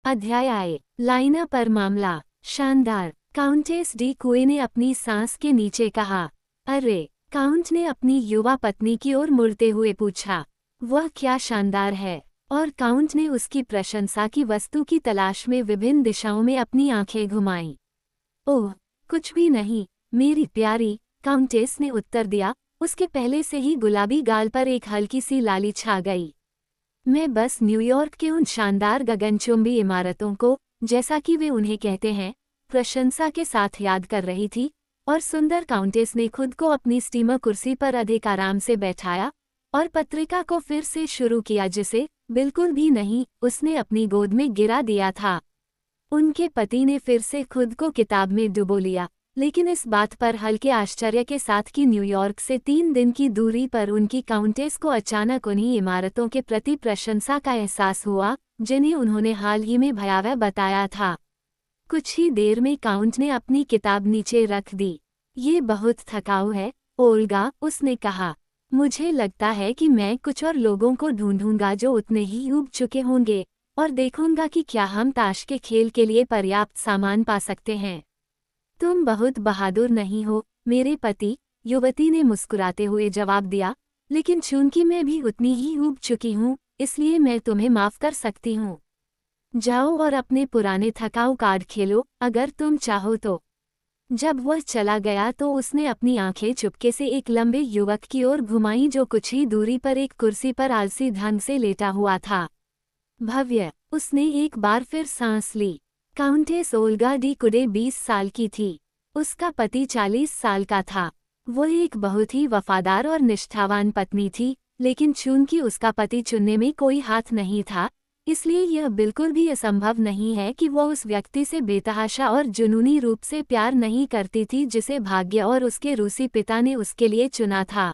अध्याय आए। लाइना पर मामला शानदार। काउंटेस डी कुए ने अपनी सांस के नीचे कहा। अरे, काउंट ने अपनी युवा पत्नी की ओर मुड़ते हुए पूछा, वह क्या शानदार है? और काउंट ने उसकी प्रशंसा की वस्तु की तलाश में विभिन्न दिशाओं में अपनी आंखें घुमाईं। ओह, कुछ भी नहीं मेरी प्यारी, काउंटेस ने उत्तर दिया। उसके पहले से ही गुलाबी गाल पर एक हल्की सी लाली छा गई। मैं बस न्यूयॉर्क के उन शानदार गगनचुंबी इमारतों को, जैसा कि वे उन्हें कहते हैं, प्रशंसा के साथ याद कर रही थी। और सुंदर काउंटेस ने खुद को अपनी स्टीमर कुर्सी पर अधिक आराम से बैठाया और पत्रिका को फिर से शुरू किया जिसे, बिल्कुल भी नहीं, उसने अपनी गोद में गिरा दिया था। उनके पति ने फिर से खुद को किताब में डुबो लिया, लेकिन इस बात पर हल्के आश्चर्य के साथ कि न्यूयॉर्क से 3 दिन की दूरी पर उनकी काउंटेस को अचानक उन्हीं इमारतों के प्रति प्रशंसा का एहसास हुआ जिन्हें उन्होंने हाल ही में भयावह बताया था। कुछ ही देर में काउंट ने अपनी किताब नीचे रख दी। ये बहुत थकाऊ है, ओल्गा, उसने कहा। मुझे लगता है कि मैं कुछ और लोगों को ढूंढूंगा जो उतने ही ऊब चुके होंगे, और देखूंगा कि क्या हम ताश के खेल के लिए पर्याप्त सामान पा सकते हैं। तुम बहुत बहादुर नहीं हो, मेरे पति, युवती ने मुस्कुराते हुए जवाब दिया, लेकिन चूंकि मैं भी उतनी ही ऊब चुकी हूँ, इसलिए मैं तुम्हें माफ कर सकती हूँ। जाओ और अपने पुराने थकाऊ कार्ड खेलो, अगर तुम चाहो तो। जब वह चला गया तो उसने अपनी आंखें चुपके से एक लंबे युवक की ओर घुमाईं जो कुछ ही दूरी पर एक कुर्सी पर आलसी ढंग से लेटा हुआ था। भव्य, उसने एक बार फिर सांस ली। काउंटेस ओल्गा डी कुडे 20 साल की थी। उसका पति 40 साल का था। वो एक बहुत ही वफादार और निष्ठावान पत्नी थी, लेकिन चूंकि उसका पति चुनने में कोई हाथ नहीं था, इसलिए यह बिल्कुल भी असंभव नहीं है कि वो उस व्यक्ति से बेतहाशा और जुनूनी रूप से प्यार नहीं करती थी जिसे भाग्य और उसके रूसी पिता ने उसके लिए चुना था।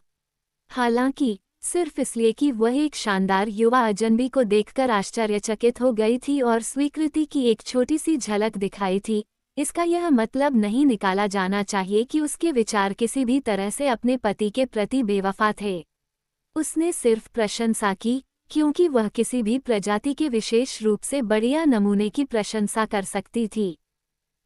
हालांकि सिर्फ इसलिए कि वह एक शानदार युवा अजनबी को देखकर आश्चर्यचकित हो गई थी और स्वीकृति की एक छोटी सी झलक दिखाई थी, इसका यह मतलब नहीं निकाला जाना चाहिए कि उसके विचार किसी भी तरह से अपने पति के प्रति बेवफा थे। उसने सिर्फ प्रशंसा की, क्योंकि वह किसी भी प्रजाति के विशेष रूप से बढ़िया नमूने की प्रशंसा कर सकती थी।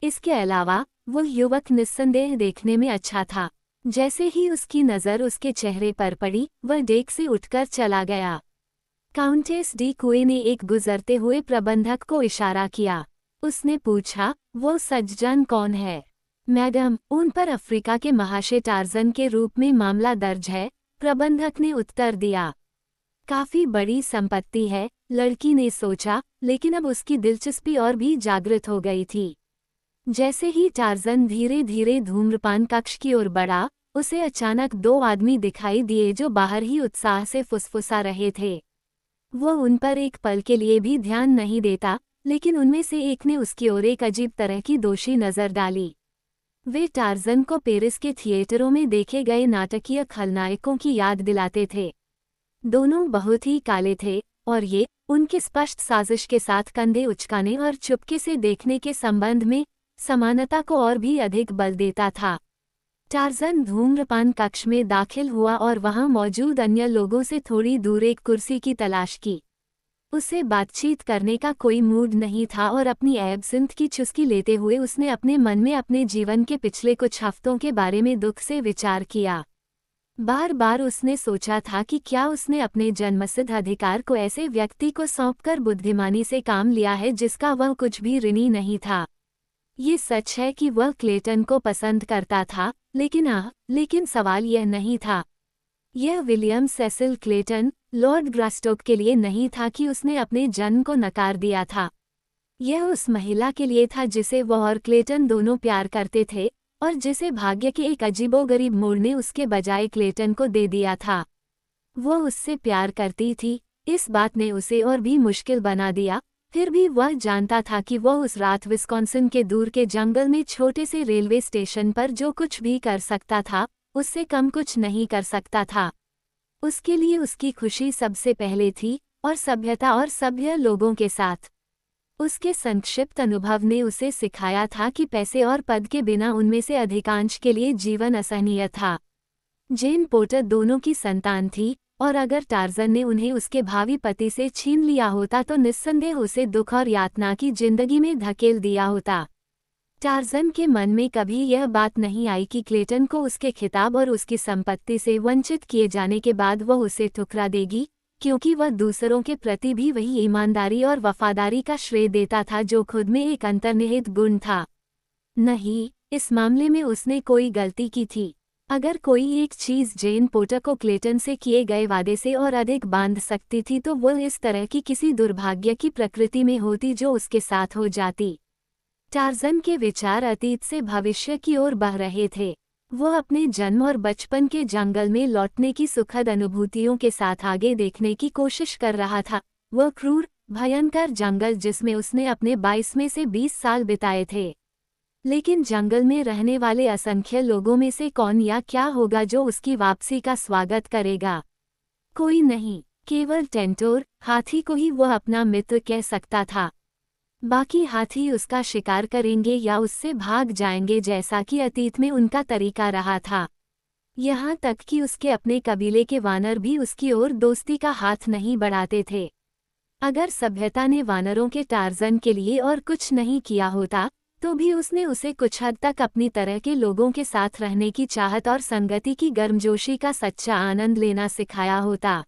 इसके अलावा वह युवक निस्संदेह देखने में अच्छा था। जैसे ही उसकी नज़र उसके चेहरे पर पड़ी, वह डेक से उठकर चला गया। काउंटेस डी कुए ने एक गुजरते हुए प्रबंधक को इशारा किया। उसने पूछा, वो सज्जन कौन है? मैडम, उन पर अफ्रीका के महाशय टार्जन के रूप में मामला दर्ज है, प्रबंधक ने उत्तर दिया। काफी बड़ी संपत्ति है, लड़की ने सोचा, लेकिन अब उसकी दिलचस्पी और भी जागृत हो गई थी। जैसे ही टार्जन धीरे धीरे धूम्रपान कक्ष की ओर बढ़ा, उसे अचानक 2 आदमी दिखाई दिए जो बाहर ही उत्साह से फुसफुसा रहे थे। वो उन पर एक पल के लिए भी ध्यान नहीं देता, लेकिन उनमें से एक ने उसकी ओर एक अजीब तरह की दोषी नज़र डाली। वे टार्जन को पेरिस के थिएटरों में देखे गए नाटकीय खलनायकों की याद दिलाते थे। दोनों बहुत ही काले थे, और ये उनके स्पष्ट साजिश के साथ कंधे उचकाने और चुपके से देखने के संबंध में समानता को और भी अधिक बल देता था। टार्जन धूम्रपान कक्ष में दाखिल हुआ और वहां मौजूद अन्य लोगों से थोड़ी दूर एक कुर्सी की तलाश की। उसे बातचीत करने का कोई मूड नहीं था और अपनी एब्सिंथ की चुस्की लेते हुए उसने अपने मन में अपने जीवन के पिछले कुछ हफ्तों के बारे में दुख से विचार किया। बार बार उसने सोचा था कि क्या उसने अपने जन्मसिद्ध अधिकार को ऐसे व्यक्ति को सौंपकर बुद्धिमानी से काम लिया है जिसका वह कुछ भी ऋणी नहीं था। ये सच है कि वह क्लेटन को पसंद करता था, लेकिन सवाल यह नहीं था। यह विलियम सेसिल क्लेटन, लॉर्ड ग्रास्टोक के लिए नहीं था कि उसने अपने जन्म को नकार दिया था। यह उस महिला के लिए था जिसे वह और क्लेटन दोनों प्यार करते थे, और जिसे भाग्य के एक अजीबोगरीब मोड़ ने उसके बजाय क्लेटन को दे दिया था। वो उससे प्यार करती थी, इस बात ने उसे और भी मुश्किल बना दिया। फिर भी वह जानता था कि वह उस रात विस्कॉन्सिन के दूर के जंगल में छोटे से रेलवे स्टेशन पर जो कुछ भी कर सकता था, उससे कम कुछ नहीं कर सकता था। उसके लिए उसकी खुशी सबसे पहले थी, और सभ्यता और सभ्य लोगों के साथ। उसके संक्षिप्त अनुभव ने उसे सिखाया था कि पैसे और पद के बिना उनमें से अधिकांश के लिए जीवन असहनीय था। जेन पोर्टर दोनों की संतान थी, और अगर टार्ज़न ने उन्हें उसके भावी पति से छीन लिया होता तो निस्संदेह उसे दुख और यातना की जिंदगी में धकेल दिया होता। टार्ज़न के मन में कभी यह बात नहीं आई कि क्लेटन को उसके खिताब और उसकी संपत्ति से वंचित किए जाने के बाद वह उसे ठुकरा देगी, क्योंकि वह दूसरों के प्रति भी वही ईमानदारी और वफादारी का श्रेय देता था जो खुद में एक अंतर्निहित गुण था। नहीं, इस मामले में उसने कोई गलती की थी। अगर कोई एक चीज़ जेन पोटर को क्लेटन से किए गए वादे से और अधिक बांध सकती थी तो वह इस तरह की किसी दुर्भाग्य की प्रकृति में होती जो उसके साथ हो जाती। टार्ज़न के विचार अतीत से भविष्य की ओर बह रहे थे। वह अपने जन्म और बचपन के जंगल में लौटने की सुखद अनुभूतियों के साथ आगे देखने की कोशिश कर रहा था। वह क्रूर, भयंकर जंगल जिसमें उसने अपने 22 में से 20 साल बिताए थे। लेकिन जंगल में रहने वाले असंख्य लोगों में से कौन या क्या होगा जो उसकी वापसी का स्वागत करेगा? कोई नहीं, केवल टेंटोर, हाथी को ही वह अपना मित्र कह सकता था। बाकी हाथी उसका शिकार करेंगे या उससे भाग जाएंगे जैसा कि अतीत में उनका तरीका रहा था। यहाँ तक कि उसके अपने कबीले के वानर भी उसकी ओर दोस्ती का हाथ नहीं बढ़ाते थे। अगर सभ्यता ने वानरों के टार्ज़न के लिए और कुछ नहीं किया होता तो भी उसने उसे कुछ हद तक अपनी तरह के लोगों के साथ रहने की चाहत और संगति की गर्मजोशी का सच्चा आनंद लेना सिखाया होता।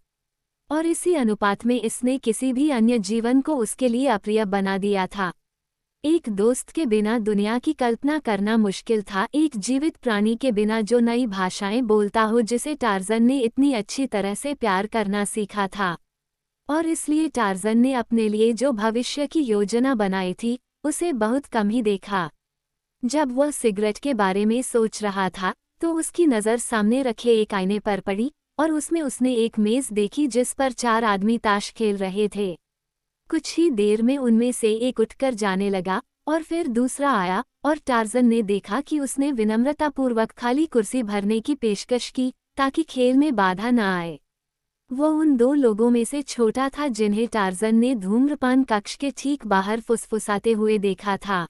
और इसी अनुपात में इसने किसी भी अन्य जीवन को उसके लिए अप्रिय बना दिया था। एक दोस्त के बिना दुनिया की कल्पना करना मुश्किल था, एक जीवित प्राणी के बिना जो नई भाषाएं बोलता हो जिसे टार्ज़न ने इतनी अच्छी तरह से प्यार करना सीखा था। और इसलिए टार्ज़न ने अपने लिए जो भविष्य की योजना बनाई थी उसे बहुत कम ही देखा। जब वह सिगरेट के बारे में सोच रहा था तो उसकी नज़र सामने रखे एक आईने पर पड़ी और उसमें उसने एक मेज़ देखी जिस पर 4 आदमी ताश खेल रहे थे। कुछ ही देर में उनमें से एक उठकर जाने लगा और फिर दूसरा आया और टार्ज़न ने देखा कि उसने विनम्रतापूर्वक खाली कुर्सी भरने की पेशकश की ताकि खेल में बाधा न आए। वो उन 2 लोगों में से छोटा था जिन्हें टार्ज़न ने धूम्रपान कक्ष के ठीक बाहर फुसफुसाते हुए देखा था।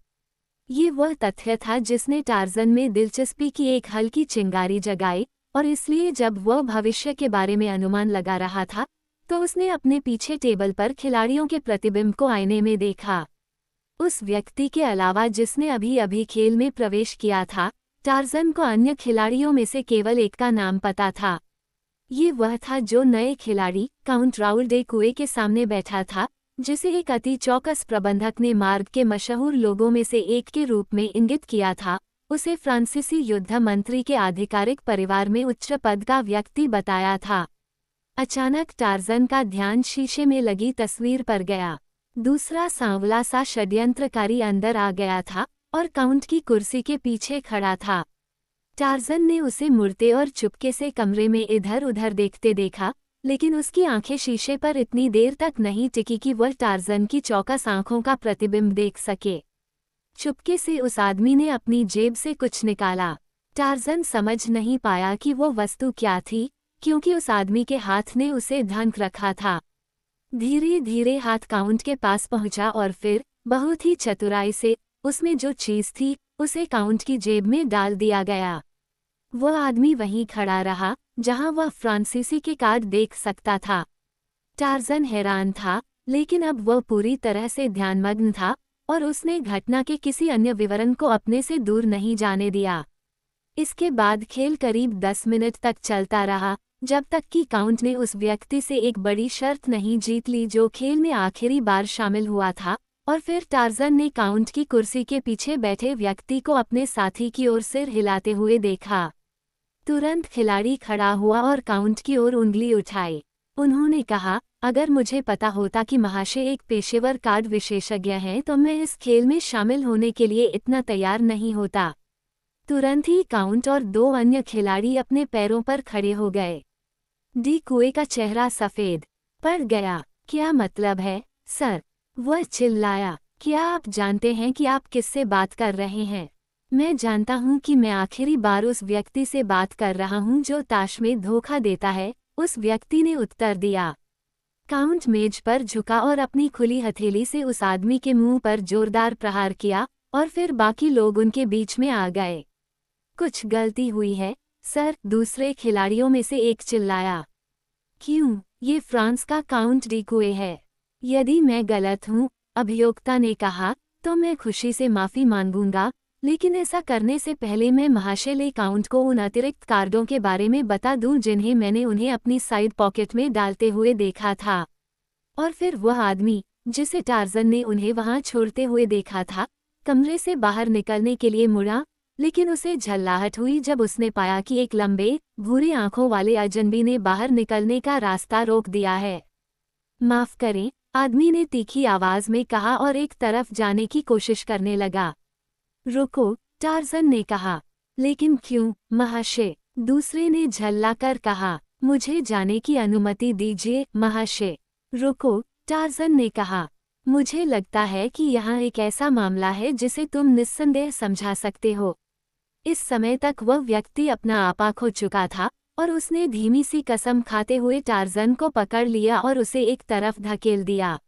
ये वह तथ्य था जिसने टार्ज़न में दिलचस्पी की एक हल्की चिंगारी जगाई और इसलिए जब वह भविष्य के बारे में अनुमान लगा रहा था तो उसने अपने पीछे टेबल पर खिलाड़ियों के प्रतिबिंब को आईने में देखा। उस व्यक्ति के अलावा जिसने अभी अभी खेल में प्रवेश किया था, टार्ज़न को अन्य खिलाड़ियों में से केवल एक का नाम पता था। ये वह था जो नए खिलाड़ी काउंट राउल डे कुए के सामने बैठा था, जिसे एक अति चौकस प्रबंधक ने मार्ग के मशहूर लोगों में से एक के रूप में इंगित किया था। उसे फ्रांसीसी युद्ध मंत्री के आधिकारिक परिवार में उच्च पद का व्यक्ति बताया था। अचानक टार्ज़न का ध्यान शीशे में लगी तस्वीर पर गया। दूसरा सांवला सा षड्यंत्रकारी अंदर आ गया था और काउंट की कुर्सी के पीछे खड़ा था। टार्ज़न ने उसे मुड़ते और चुपके से कमरे में इधर उधर देखते देखा, लेकिन उसकी आंखें शीशे पर इतनी देर तक नहीं टिकी कि वह टार्ज़न की चौकस आंखों का प्रतिबिंब देख सके। चुपके से उस आदमी ने अपनी जेब से कुछ निकाला। टार्ज़न समझ नहीं पाया कि वो वस्तु क्या थी, क्योंकि उस आदमी के हाथ ने उसे ढक रखा था। धीरे धीरे हाथ काउंट के पास पहुंचा और फिर बहुत ही चतुराई से उसमें जो चीज़ थी उसे काउंट की जेब में डाल दिया गया। वह आदमी वहीं खड़ा रहा जहां वह फ्रांसीसी के कार्ड देख सकता था। टार्ज़न हैरान था, लेकिन अब वह पूरी तरह से ध्यानमग्न था और उसने घटना के किसी अन्य विवरण को अपने से दूर नहीं जाने दिया। इसके बाद खेल करीब 10 मिनट तक चलता रहा, जब तक कि काउंट ने उस व्यक्ति से एक बड़ी शर्त नहीं जीत ली जो खेल में आखिरी बार शामिल हुआ था, और फिर टार्ज़न ने काउंट की कुर्सी के पीछे बैठे व्यक्ति को अपने साथी की ओर सिर हिलाते हुए देखा। तुरंत खिलाड़ी खड़ा हुआ और काउंट की ओर उंगली उठाई। उन्होंने कहा, अगर मुझे पता होता कि महाशय एक पेशेवर कार्ड विशेषज्ञ हैं तो मैं इस खेल में शामिल होने के लिए इतना तैयार नहीं होता। तुरंत ही काउंट और 2 अन्य खिलाड़ी अपने पैरों पर खड़े हो गए। डी कुए का चेहरा सफ़ेद पड़ गया। क्या मतलब है, सर? वह चिल्लाया। क्या आप जानते हैं कि आप किससे बात कर रहे हैं? मैं जानता हूं कि मैं आखिरी बार उस व्यक्ति से बात कर रहा हूं जो ताश में धोखा देता है, उस व्यक्ति ने उत्तर दिया। काउंट मेज पर झुका और अपनी खुली हथेली से उस आदमी के मुंह पर जोरदार प्रहार किया और फिर बाकी लोग उनके बीच में आ गए। कुछ गलती हुई है, सर, दूसरे खिलाड़ियों में से एक चिल्लाया। क्यों, ये फ्रांस का काउंट डीकुए है। यदि मैं गलत हूँ, अभियोक्ता ने कहा, तो मैं खुशी से माफी मांगूंगा, लेकिन ऐसा करने से पहले मैं महाशय ले काउंट को उन अतिरिक्त कार्डों के बारे में बता दूं जिन्हें मैंने उन्हें अपनी साइड पॉकेट में डालते हुए देखा था। और फिर वह आदमी, जिसे टार्जन ने उन्हें वहां छोड़ते हुए देखा था, कमरे से बाहर निकलने के लिए मुड़ा, लेकिन उसे झल्लाहट हुई जब उसने पाया कि एक लंबे, भूरी आंखों वाले अजनबी ने बाहर निकलने का रास्ता रोक दिया है। माफ करें, आदमी ने तीखी आवाज में कहा और एक तरफ जाने की कोशिश करने लगा। रुको, टार्जन ने कहा। लेकिन क्यों, महाशय, दूसरे ने झल्लाकर कहा। मुझे जाने की अनुमति दीजिए, महाशय। रुको, टार्जन ने कहा। मुझे लगता है कि यहाँ एक ऐसा मामला है जिसे तुम निस्संदेह समझा सकते हो। इस समय तक वह व्यक्ति अपना आपा खो चुका था, और उसने धीमी सी कसम खाते हुए टार्जन को पकड़ लिया और उसे एक तरफ धकेल दिया।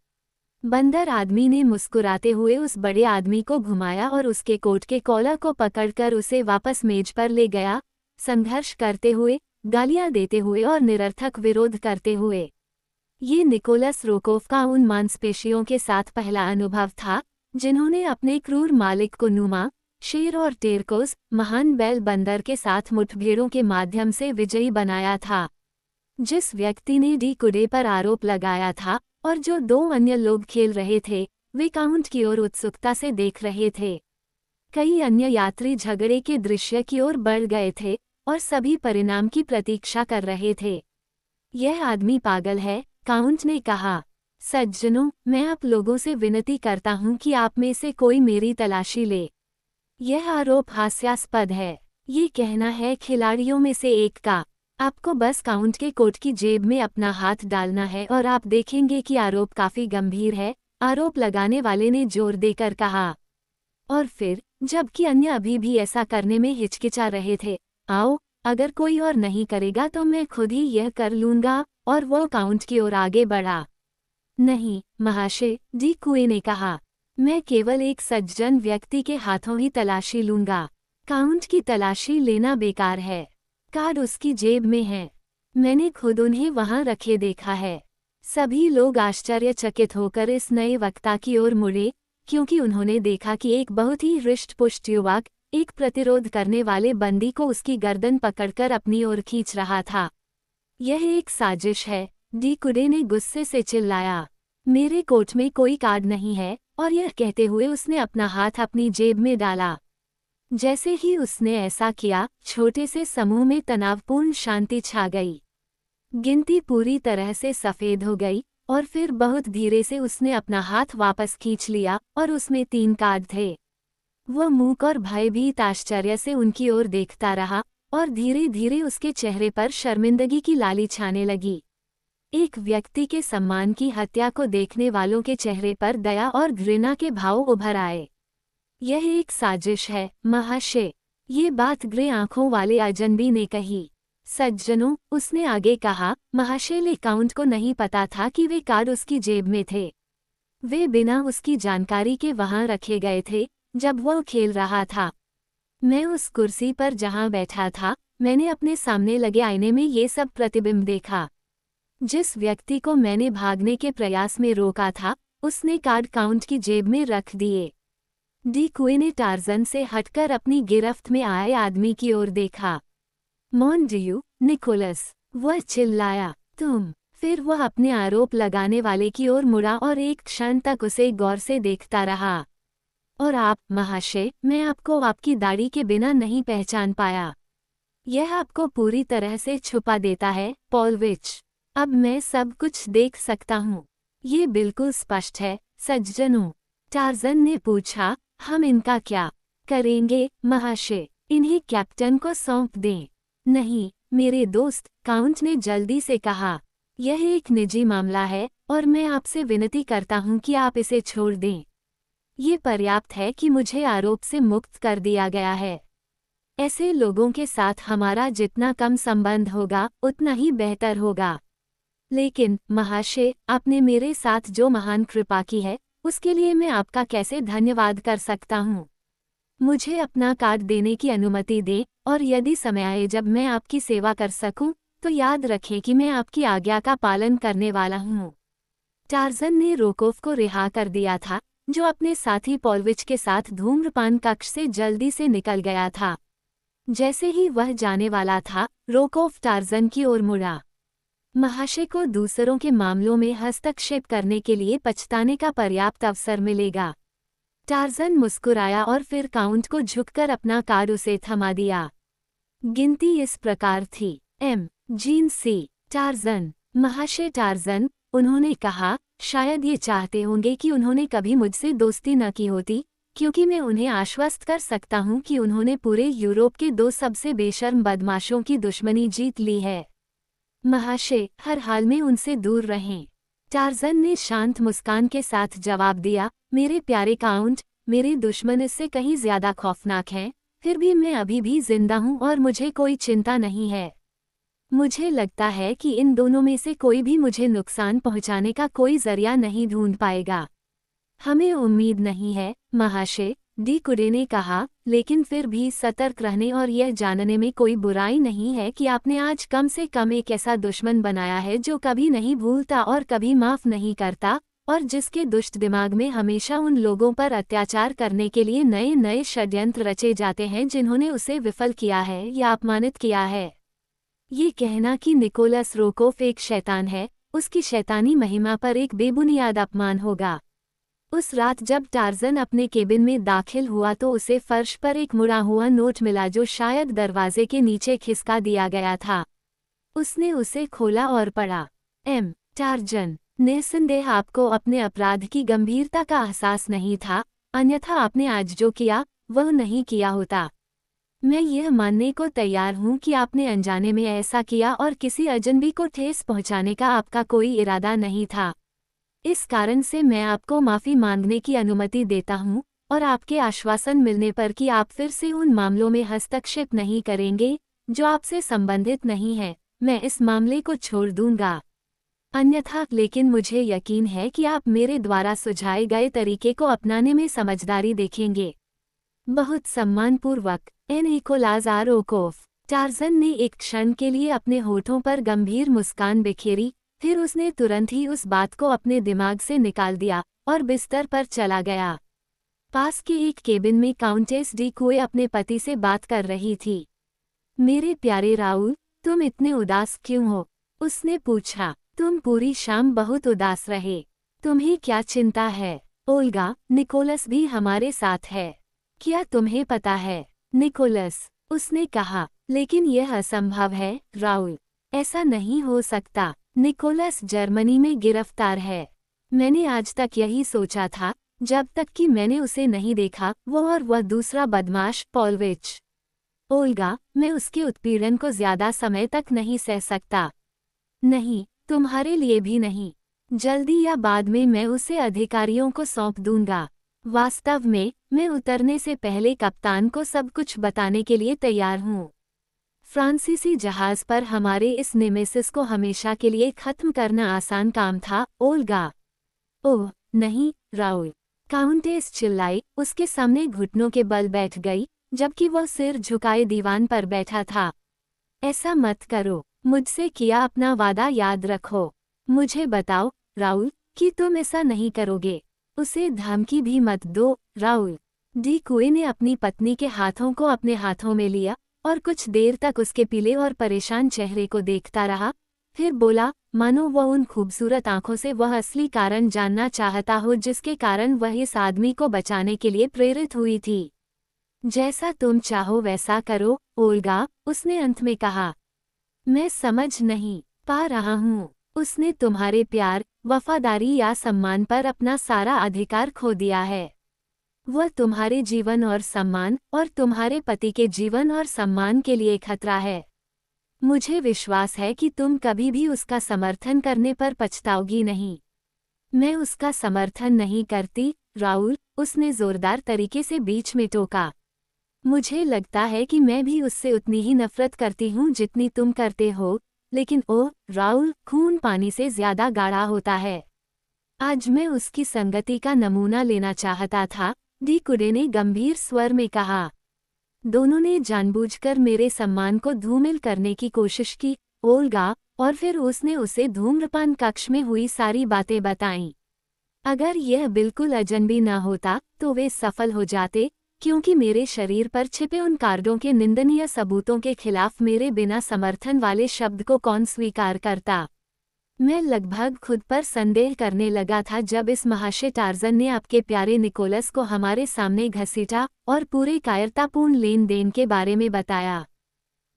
बंदर आदमी ने मुस्कुराते हुए उस बड़े आदमी को घुमाया और उसके कोट के कॉलर को पकड़कर उसे वापस मेज पर ले गया, संघर्ष करते हुए, गालियां देते हुए और निरर्थक विरोध करते हुए। ये निकोलस रोकोव का उन मांसपेशियों के साथ पहला अनुभव था, जिन्होंने अपने क्रूर मालिक को नुमा, शेर और टेरकोस, महान बैल बंदर के साथ मुठभेड़ों के माध्यम से विजयी बनाया था। जिस व्यक्ति ने डी कुडे पर आरोप लगाया था, और जो 2 अन्य लोग खेल रहे थे, वे काउंट की ओर उत्सुकता से देख रहे थे। कई अन्य यात्री झगड़े के दृश्य की ओर बढ़ गए थे, और सभी परिणाम की प्रतीक्षा कर रहे थे। यह आदमी पागल है, काउंट ने कहा। सज्जनों, मैं आप लोगों से विनती करता हूं कि आप में से कोई मेरी तलाशी ले। यह आरोप हास्यास्पद है। ये कहना है खिलाड़ियों में से एक का। आपको बस काउंट के कोट की जेब में अपना हाथ डालना है और आप देखेंगे कि आरोप काफी गंभीर है, आरोप लगाने वाले ने जोर देकर कहा। और फिर, जबकि अन्य अभी भी ऐसा करने में हिचकिचा रहे थे, आओ, अगर कोई और नहीं करेगा तो मैं खुद ही यह कर लूंगा, और वो काउंट की ओर आगे बढ़ा। नहीं, महाशय, डी कुए ने कहा। मैं केवल एक सज्जन व्यक्ति के हाथों ही तलाशी लूंगा। काउंट की तलाशी लेना बेकार है। कार्ड उसकी जेब में है। मैंने खुद उन्हें वहां रखे देखा है। सभी लोग आश्चर्यचकित होकर इस नए वक्ता की ओर मुड़े, क्योंकि उन्होंने देखा कि एक बहुत ही हृष्ट-पुष्ट युवक, एक प्रतिरोध करने वाले बंदी को उसकी गर्दन पकड़कर अपनी ओर खींच रहा था। यह एक साजिश है, डी कुडे ने गुस्से से चिल्लाया। मेरे कोट में कोई कार्ड नहीं है, और यह कहते हुए उसने अपना हाथ अपनी जेब में डाला। जैसे ही उसने ऐसा किया, छोटे से समूह में तनावपूर्ण शांति छा गई। गिनती पूरी तरह से सफेद हो गई, और फिर बहुत धीरे से उसने अपना हाथ वापस खींच लिया, और उसमें 3 कार्ड थे। वह मूक और भयभीत आश्चर्य से उनकी ओर देखता रहा, और धीरे धीरे उसके चेहरे पर शर्मिंदगी की लाली छाने लगी। एक व्यक्ति के सम्मान की हत्या को देखने वालों के चेहरे पर दया और घृणा के भाव उभर आए। यह एक साजिश है, महाशय, ये बात ग्रे आंखों वाले अजनबी ने कही। सज्जनों, उसने आगे कहा, महाशय ले काउंट को नहीं पता था कि वे कार्ड उसकी जेब में थे। वे बिना उसकी जानकारी के वहां रखे गए थे, जब वह खेल रहा था। मैं उस कुर्सी पर जहां बैठा था, मैंने अपने सामने लगे आईने में ये सब प्रतिबिंब देखा। जिस व्यक्ति को मैंने भागने के प्रयास में रोका था, उसने कार्ड काउंट की जेब में रख दिए। डी कुए ने टार्जन से हटकर अपनी गिरफ्त में आए आदमी की ओर देखा। मॉन ड्यू, निकोलस, वह चिल्लाया, तुम। फिर वह अपने आरोप लगाने वाले की ओर मुड़ा और एक क्षण तक उसे गौर से देखता रहा। और आप, महाशय, मैं आपको आपकी दाढ़ी के बिना नहीं पहचान पाया। यह आपको पूरी तरह से छुपा देता है, पॉलविच। अब मैं सब कुछ देख सकता हूँ। ये बिल्कुल स्पष्ट है, सज्जनों। टार्जन ने पूछा, हम इनका क्या करेंगे, महाशय? इन्हें कैप्टन को सौंप दें। नहीं, मेरे दोस्त, काउंट ने जल्दी से कहा। यह एक निजी मामला है, और मैं आपसे विनती करता हूँ कि आप इसे छोड़ दें। ये पर्याप्त है कि मुझे आरोप से मुक्त कर दिया गया है। ऐसे लोगों के साथ हमारा जितना कम संबंध होगा, उतना ही बेहतर होगा। लेकिन, महाशय, आपने मेरे साथ जो महान कृपा की है, उसके लिए मैं आपका कैसे धन्यवाद कर सकता हूँ? मुझे अपना कार्ड देने की अनुमति दें, और यदि समय आए जब मैं आपकी सेवा कर सकूं, तो याद रखें कि मैं आपकी आज्ञा का पालन करने वाला हूँ। टार्ज़न ने रोकोफ को रिहा कर दिया था, जो अपने साथी पॉलविच के साथ धूम्रपान कक्ष से जल्दी से निकल गया था। जैसे ही वह जाने वाला था, रोकोफ टार्ज़न की ओर मुड़ा। महाशय को दूसरों के मामलों में हस्तक्षेप करने के लिए पछताने का पर्याप्त अवसर मिलेगा। टार्ज़न मुस्कुराया और फिर काउंट को झुककर अपना कार्ड उसे थमा दिया। गिनती इस प्रकार थी: एम, जीन, सी। टार्ज़न, महाशय टार्ज़न, उन्होंने कहा, शायद ये चाहते होंगे कि उन्होंने कभी मुझसे दोस्ती न की होती, क्योंकि मैं उन्हें आश्वस्त कर सकता हूँ कि उन्होंने पूरे यूरोप के 2 सबसे बेशर्म बदमाशों की दुश्मनी जीत ली है। महाशय, हर हाल में उनसे दूर रहें। टार्ज़न ने शांत मुस्कान के साथ जवाब दिया, मेरे प्यारे काउंट, मेरे दुश्मन इससे कहीं ज्यादा खौफनाक हैं, फिर भी मैं अभी भी जिंदा हूँ और मुझे कोई चिंता नहीं है। मुझे लगता है कि इन दोनों में से कोई भी मुझे नुकसान पहुँचाने का कोई जरिया नहीं ढूंढ पाएगा। हमें उम्मीद नहीं है, महाशय, डी कुडे ने कहा, लेकिन फिर भी सतर्क रहने और यह जानने में कोई बुराई नहीं है कि आपने आज कम से कम एक ऐसा दुश्मन बनाया है जो कभी नहीं भूलता और कभी माफ नहीं करता, और जिसके दुष्ट दिमाग में हमेशा उन लोगों पर अत्याचार करने के लिए नए नए षड्यंत्र रचे जाते हैं जिन्होंने उसे विफल किया है या अपमानित किया है। ये कहना कि निकोलस रोकोफ एक शैतान है, उसकी शैतानी महिमा पर एक बेबुनियाद अपमान होगा। उस रात जब टार्ज़न अपने केबिन में दाखिल हुआ तो उसे फर्श पर एक मुड़ा हुआ नोट मिला जो शायद दरवाजे के नीचे खिसका दिया गया था। उसने उसे खोला और पढ़ा। एम, टार्ज़न, निस्संदेह आपको अपने अपराध की गंभीरता का एहसास नहीं था, अन्यथा आपने आज जो किया वह नहीं किया होता। मैं यह मानने को तैयार हूँ कि आपने अनजाने में ऐसा किया और किसी अजनबी को ठेस पहुँचाने का आपका कोई इरादा नहीं था। इस कारण से मैं आपको माफ़ी मांगने की अनुमति देता हूँ, और आपके आश्वासन मिलने पर कि आप फिर से उन मामलों में हस्तक्षेप नहीं करेंगे जो आपसे संबंधित नहीं है, मैं इस मामले को छोड़ दूंगा। अन्यथा, लेकिन मुझे यकीन है कि आप मेरे द्वारा सुझाए गए तरीके को अपनाने में समझदारी देखेंगे। बहुत सम्मानपूर्वक, एन निकोलास आर रोकोफ। टार्ज़न ने एक क्षण के लिए अपने होठों पर गंभीर मुस्कान बिखेरी, फिर उसने तुरंत ही उस बात को अपने दिमाग से निकाल दिया और बिस्तर पर चला गया। पास के एक केबिन में काउंटेस डी कुए अपने पति से बात कर रही थी। मेरे प्यारे राउल, तुम इतने उदास क्यों हो? उसने पूछा। तुम पूरी शाम बहुत उदास रहे। तुम्हें क्या चिंता है? ओल्गा, निकोलस भी हमारे साथ है। क्या तुम्हें पता है? निकोलस, उसने कहा, लेकिन यह असंभव है, राउल। ऐसा नहीं हो सकता। निकोलस जर्मनी में गिरफ्तार है। मैंने आज तक यही सोचा था, जब तक कि मैंने उसे नहीं देखा, वो और वह दूसरा बदमाश पॉलविच। ओल्गा, मैं उसके उत्पीड़न को ज्यादा समय तक नहीं सह सकता। नहीं, तुम्हारे लिए भी नहीं। जल्दी या बाद में मैं उसे अधिकारियों को सौंप दूंगा। वास्तव में, मैं उतरने से पहले कप्तान को सब कुछ बताने के लिए तैयार हूँ। फ्रांसीसी जहाज पर हमारे इस नेमेसिस को हमेशा के लिए खत्म करना आसान काम था, ओल्गा। ओह, नहीं, राउल, काउंटेस चिल्लाई, उसके सामने घुटनों के बल बैठ गई, जबकि वह सिर झुकाए दीवान पर बैठा था। ऐसा मत करो, मुझसे किया अपना वादा याद रखो। मुझे बताओ, राउल, कि तुम ऐसा नहीं करोगे। उसे धमकी भी मत दो, राउल। डी कुए ने अपनी पत्नी के हाथों को अपने हाथों में लिया और कुछ देर तक उसके पीले और परेशान चेहरे को देखता रहा, फिर बोला, मानो वह उन खूबसूरत आंखों से वह असली कारण जानना चाहता हो जिसके कारण वह इस आदमी को बचाने के लिए प्रेरित हुई थी। जैसा तुम चाहो वैसा करो, ओल्गा, उसने अंत में कहा। मैं समझ नहीं पा रहा हूँ। उसने तुम्हारे प्यार, वफादारी या सम्मान पर अपना सारा अधिकार खो दिया है। वह तुम्हारे जीवन और सम्मान और तुम्हारे पति के जीवन और सम्मान के लिए खतरा है। मुझे विश्वास है कि तुम कभी भी उसका समर्थन करने पर पछताओगी नहीं। मैं उसका समर्थन नहीं करती, राउल, उसने जोरदार तरीके से बीच में टोका। मुझे लगता है कि मैं भी उससे उतनी ही नफरत करती हूँ जितनी तुम करते हो, लेकिन ओह, राउल, खून पानी से ज्यादा गाढ़ा होता है। आज मैं उसकी संगति का नमूना लेना चाहता था, डी कुडे ने गंभीर स्वर में कहा। दोनों ने जानबूझकर मेरे सम्मान को धूमिल करने की कोशिश की, ओल्गा, और फिर उसने उसे धूम्रपान कक्ष में हुई सारी बातें बताईं। अगर यह बिल्कुल अजनबी न होता तो वे सफल हो जाते, क्योंकि मेरे शरीर पर छिपे उन कार्डों के निंदनीय सबूतों के खिलाफ मेरे बिना समर्थन वाले शब्द को कौन स्वीकार करता। मैं लगभग खुद पर संदेह करने लगा था जब इस महाशय टार्जन ने आपके प्यारे निकोलस को हमारे सामने घसीटा और पूरे कायरतापूर्ण लेन देन के बारे में बताया।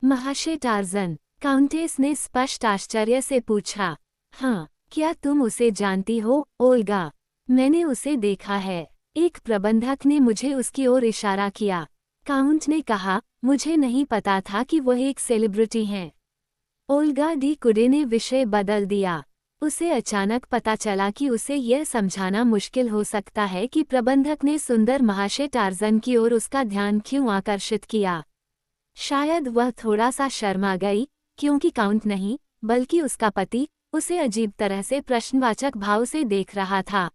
महाशय टार्जन, काउंटेस ने स्पष्ट आश्चर्य से पूछा। हाँ, क्या तुम उसे जानती हो, ओल्गा? मैंने उसे देखा है। एक प्रबंधक ने मुझे उसकी ओर इशारा किया। काउंट ने कहा, मुझे नहीं पता था कि वह एक सेलिब्रिटी हैं। ओल्गा डी कुडे ने विषय बदल दिया। उसे अचानक पता चला कि उसे यह समझाना मुश्किल हो सकता है कि प्रबंधक ने सुंदर महाशय टार्जन की ओर उसका ध्यान क्यों आकर्षित किया। शायद वह थोड़ा सा शर्मा गई, क्योंकि काउंट नहीं, बल्कि उसका पति उसे अजीब तरह से प्रश्नवाचक भाव से देख रहा था।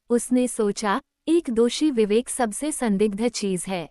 उसने सोचा, एक दोषी विवेक सबसे संदिग्ध चीज है।